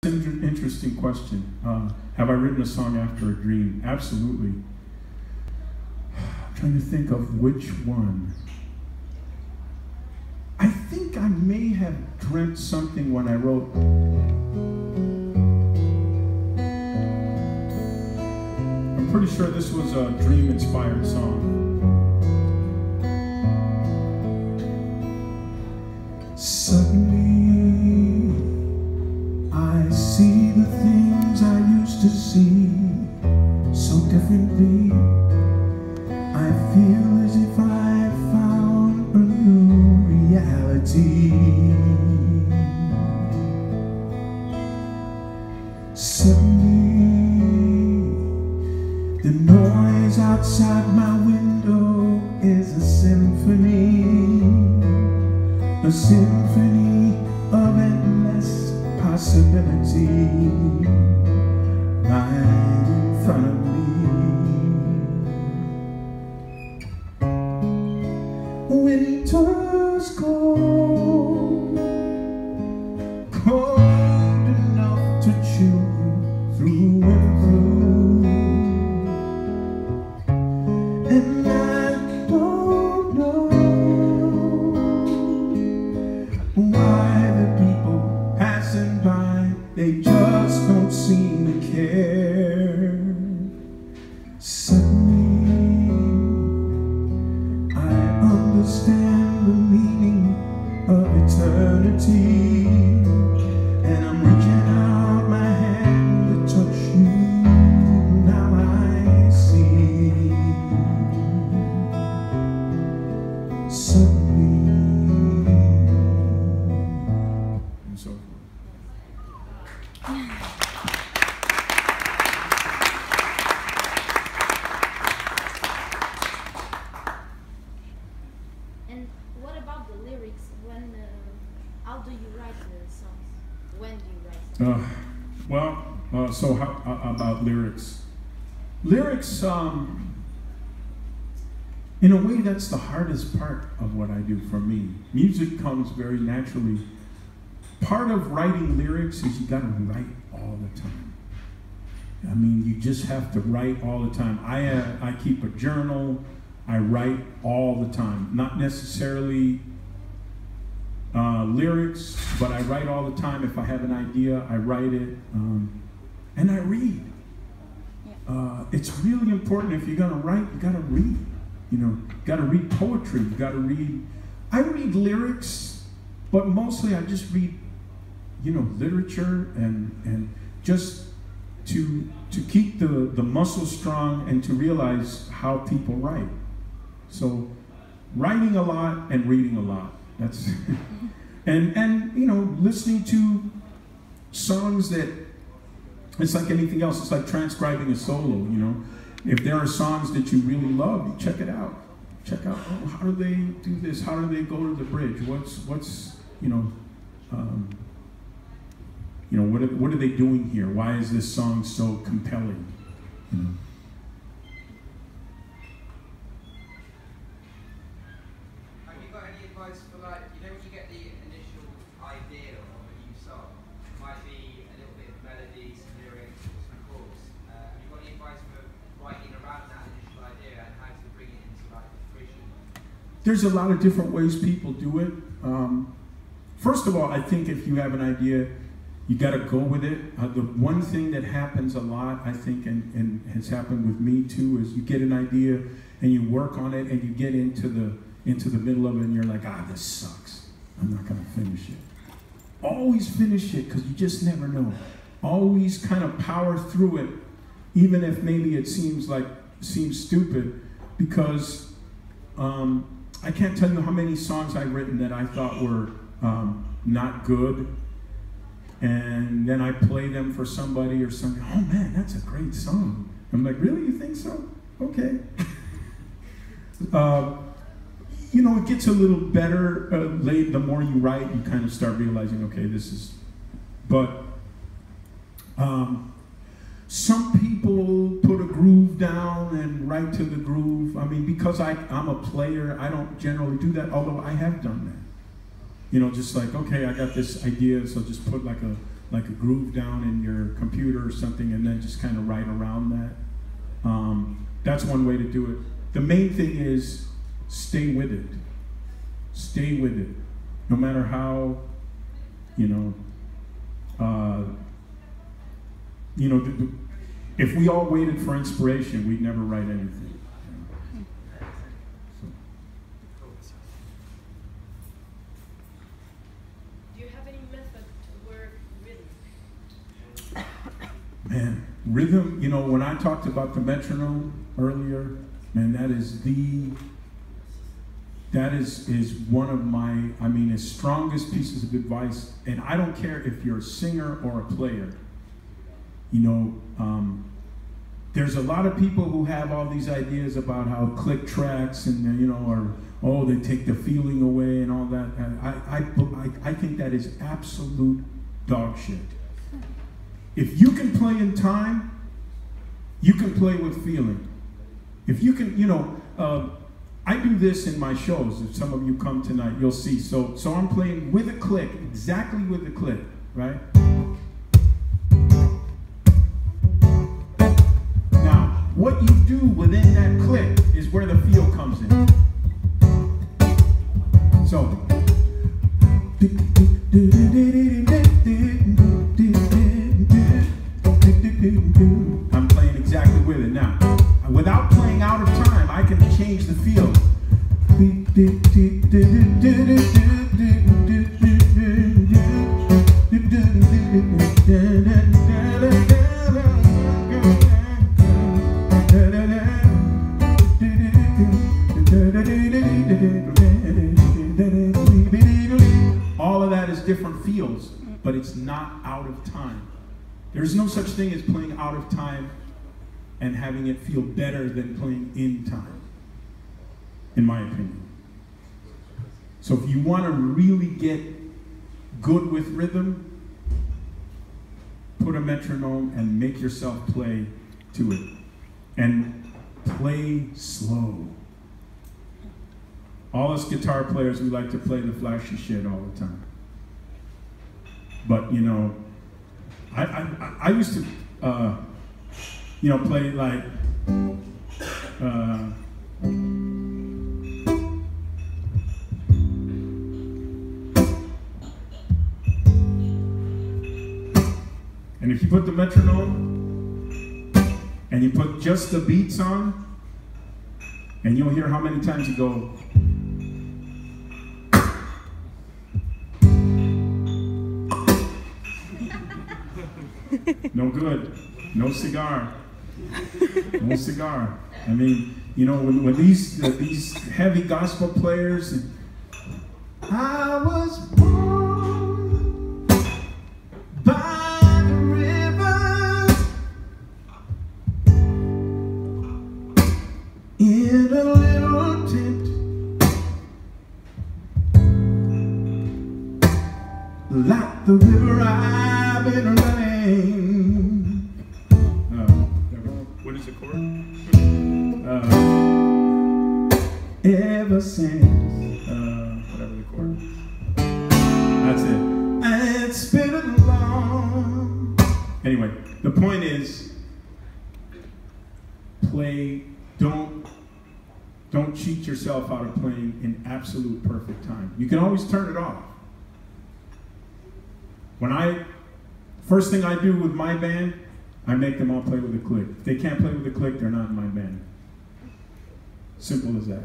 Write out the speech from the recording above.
Interesting question. Have I written a song after a dream? Absolutely. I'm trying to think of which one. I think I may have dreamt something when I wrote. I'm pretty sure this was a dream-inspired song. Suddenly I see the things I used to see so differently. I feel as if I found a new reality. Suddenly, the noise outside my window is a symphony of endless possibility right in front of me. Winter's cold, cold enough to chill you through and through, and I don't know why the people passing by, they just don't seem to care. Suddenly, I understand the meaning of eternity, and I'm reaching out my hand to touch you. Now I see. Suddenly, and so forth. And what about the lyrics? How do you write the songs? When do you write songs? So how, about lyrics? Lyrics, in a way, that's the hardest part of what I do for me. Music comes very naturally. Part of writing lyrics is you gotta write all the time. I mean, you just have to write all the time. I keep a journal. I write all the time. Not necessarily lyrics, but I write all the time. If I have an idea, I write it, and I read. It's really important. If you're gonna write, you gotta read. You know, you gotta read poetry. You gotta read. I read lyrics, but mostly I just read, you know, literature and just to keep the muscle strong and to realize how people write. So writing a lot and reading a lot. That's and you know, listening to songs that, it's like anything else. It's like transcribing a solo, you know. If there are songs that you really love, you check it out. Check out, oh, how do they do this? How do they go to the bridge? What's you know, what are they doing here? Why is this song so compelling? You know? Have you got any advice for, like, you know, when you get the initial idea of a new song, it might be a little bit of melody, some lyrics, or some chords. Have you got any advice for writing around that initial idea and how to bring it into, like, fruition? There's a lot of different ways people do it. First of all, I think if you have an idea, you got to go with it. The one thing that happens a lot, I think, and has happened with me too, is you get an idea and you work on it and you get into the middle of it and you're like, this sucks. I'm not going to finish it. Always finish it, because you just never know. Always kind of power through it, even if maybe it seems stupid, because I can't tell you how many songs I've written that I thought were not good. And then I play them for somebody or something. Oh man, that's a great song. I'm like, really? You think so? Okay. You know, it gets a little better late. The more you write, you kind of start realizing, okay, this is. But some people put a groove down and write to the groove. I mean, because I'm a player, I don't generally do that, although I have done that. You know, just like, okay, I got this idea, so just put like a like a groove down in your computer or something, and then just kind of write around that. That's one way to do it. The main thing is stay with it. Stay with it. No matter how, if we all waited for inspiration, we'd never write anything. Do you have any method to work rhythm? Man, rhythm, when I talked about the metronome earlier, man, that is one of my, his strongest pieces of advice. And I don't care if you're a singer or a player. There's a lot of people who have all these ideas about how click tracks and, they take the feeling away and all that. I think that is absolute dog shit. If you can play in time, you can play with feeling. If you can, I do this in my shows. If some of you come tonight, you'll see. So I'm playing with a click, exactly with the click, right? Now, what you do within that click is where the feel comes in. So, I'm playing exactly with it. Now, without playing out of time, I can change the feel. All of that is different feels, but it's not out of time. There's no such thing as playing out of time and having it feel better than playing in time, in my opinion. So if you want to really get good with rhythm, put a metronome and make yourself play to it. And play slow. All us guitar players, we like to play the flashy shit all the time. But, I used to, play like, and if you put the metronome and you put just the beats on, and you'll hear how many times you go. No good. No cigar. No cigar. When these heavy gospel players, I was born by the river in a little tent, like the river I've been running. What is the chord? Ever since, whatever the chord. That's it. It's been a long. Anyway, the point is, play. Don't cheat yourself out of playing in absolute perfect time. You can always turn it off. First thing I do with my band, I make them all play with a click. If they can't play with a click, they're not in my band. Simple as that.